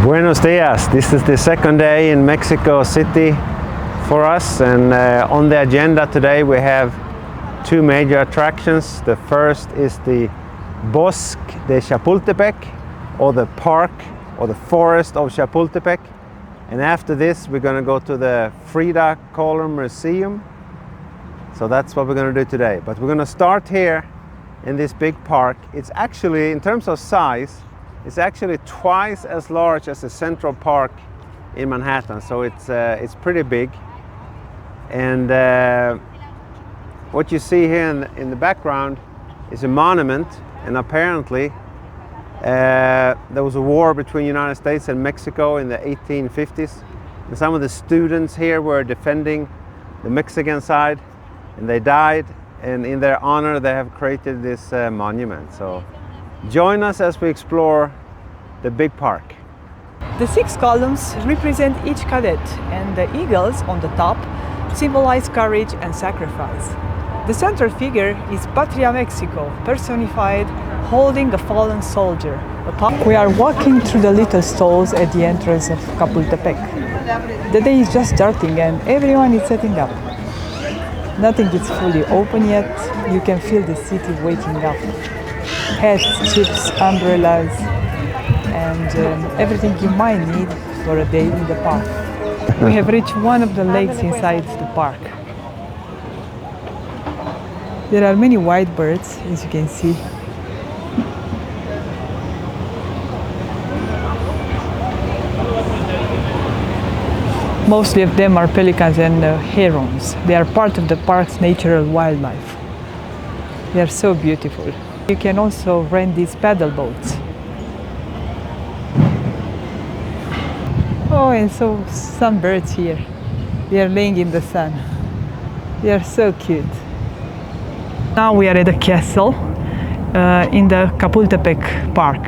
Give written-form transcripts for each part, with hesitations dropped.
Buenos dias. This is the second day in Mexico City for us, and on the agenda today we have two major attractions. The first is the Bosque de Chapultepec, or the park or the forest of Chapultepec, and after this we're going to go to the Frida Kahlo Museum. So that's what we're going to do today, but we're going to start here in this big park. It's actually, in terms of size, it's actually twice as large as the Central Park in Manhattan, so it's pretty big. And what you see here in the background is a monument, and apparently there was a war between the United States and Mexico in the 1850s, and some of the students here were defending the Mexican side, and they died, and in their honor they have created this monument. So join us as we explore the big park. The 6 columns represent each cadet, and the eagles on the top symbolize courage and sacrifice. The central figure is Patria Mexico, personified, holding a fallen soldier. We are walking through the little stalls at the entrance of Chapultepec. The day is just starting and everyone is setting up. Nothing is fully open yet. You can feel the city waking up. Hats, chips, umbrellas, and everything you might need for a day in the park. We have reached one of the lakes inside the park. There are many white birds, as you can see. Mostly of them are pelicans and herons. They are part of the park's natural wildlife. They are so beautiful. You can also rent these paddle boats. Oh, and so some birds here. They are laying in the sun. They are so cute. Now we are at the castle in the Chapultepec Park.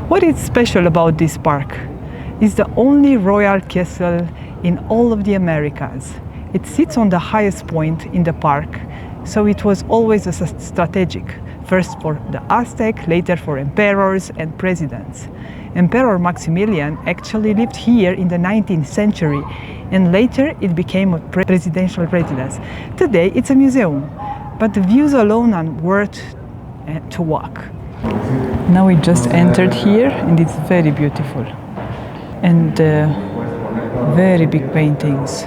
What is special about this park? It's the only royal castle in all of the Americas. It sits on the highest point in the park, so it was always strategic, first for the Aztec, later for emperors and presidents. Emperor Maximilian actually lived here in the 19th century, and later it became a presidential residence. Today it's a museum, but the views alone are worth to walk. Now we just entered here, and it's very beautiful. And very big paintings.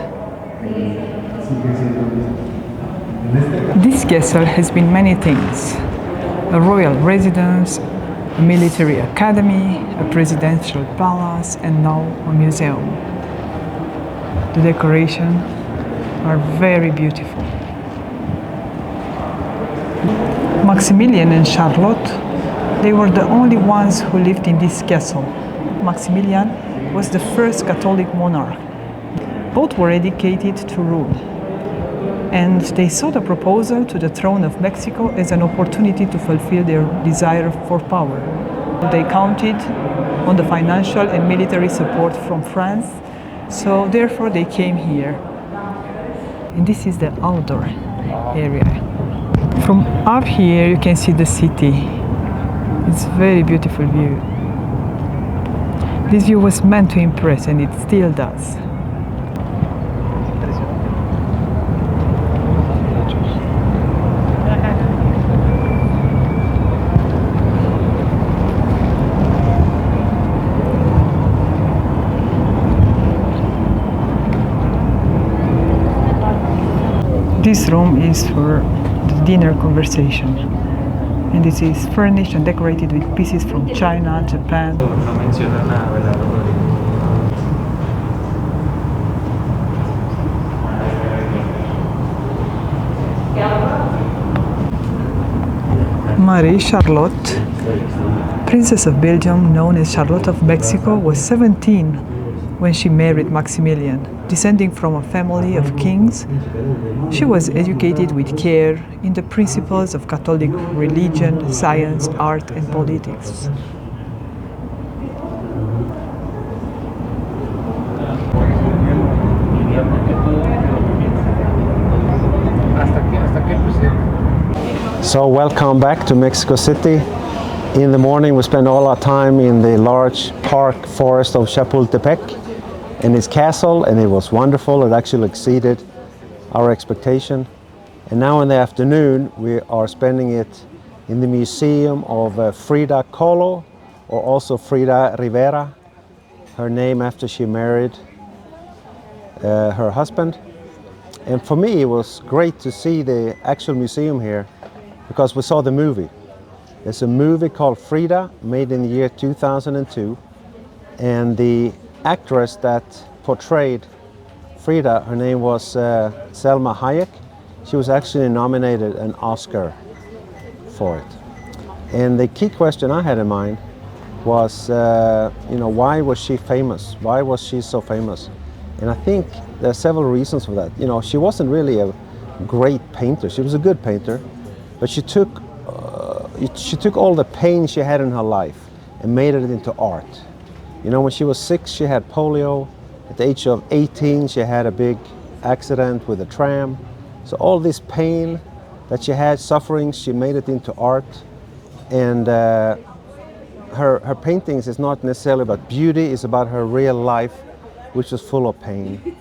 This castle has been many things: a royal residence, a military academy, a presidential palace, and now a museum. The decorations are very beautiful. Maximilian and Charlotte, they were the only ones who lived in this castle. Maximilian was the first Catholic monarch. Both were educated to rule, and they saw the proposal to the throne of Mexico as an opportunity to fulfill their desire for power. They counted on the financial and military support from France, so therefore they came here. And this is the outdoor area. From up here you can see the city. It's a very beautiful view. This view was meant to impress, and it still does. This room is for the dinner conversation, and this is furnished and decorated with pieces from China, Japan. Marie Charlotte, Princess of Belgium, known as Charlotte of Mexico, was 17 when she married Maximilian. Descending from a family of kings, she was educated with care in the principles of Catholic religion, science, art, and politics. So welcome back to Mexico City. In the morning, we spent all our time in the large park forest of Chapultepec and its castle, and it was wonderful. It actually exceeded our expectation. And now in the afternoon, we are spending it in the museum of Frida Kahlo, or also Frida Rivera, her name after she married her husband. And for me, it was great to see the actual museum here because we saw the movie. There's a movie called Frida, made in the year 2002, and the actress that portrayed Frida, her name was Selma Hayek. She was actually nominated an Oscar for it. And the key question I had in mind was, why was she famous? Why was she so famous? And I think there are several reasons for that. She wasn't really a great painter. She was a good painter, but she took all the pain she had in her life and made it into art. When she was 6, she had polio. At the age of 18, she had a big accident with a tram. So all this pain that she had, suffering, she made it into art. And her paintings is not necessarily about beauty, it's about her real life, which was full of pain.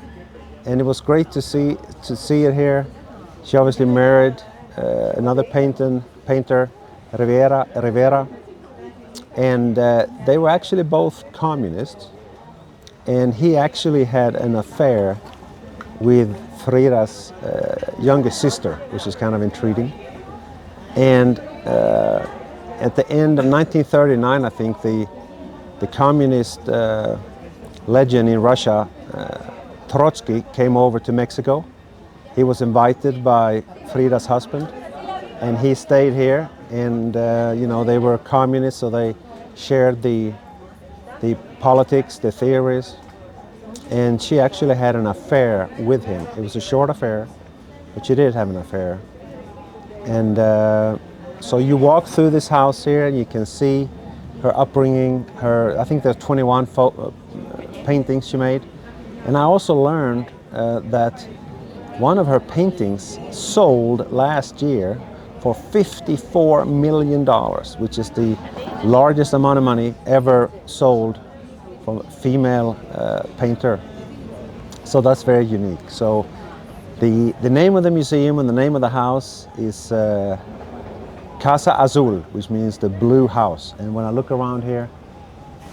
And it was great to see it here. She obviously married another painter, Rivera, and they were actually both communists. And he actually had an affair with Frida's youngest sister, which is kind of intriguing. And at the end of 1939, I think the communist legend in Russia, Trotsky, came over to Mexico. He was invited by Frida's husband, and he stayed here. And they were communists, so they shared the politics, the theories. And she actually had an affair with him. It was a short affair, but she did have an affair. And so you walk through this house here, and you can see her upbringing. I think there's 21 paintings she made. And I also learned that one of her paintings sold last year for $54 million, which is the largest amount of money ever sold from a female painter. So that's very unique. So the name of the museum and the name of the house is Casa Azul, which means the blue house. And when I look around here,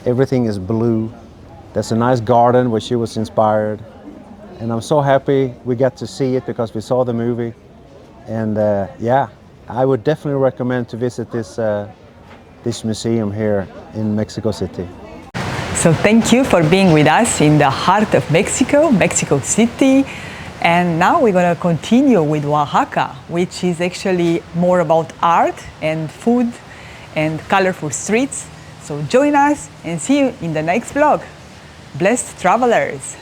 everything is blue. There's a nice garden where she was inspired. And I'm so happy we got to see it because we saw the movie. And I would definitely recommend to visit this museum here in Mexico City. So thank you for being with us in the heart of Mexico, Mexico City. And now we're going to continue with Oaxaca, which is actually more about art and food and colorful streets. So join us and see you in the next vlog. Blessed travelers!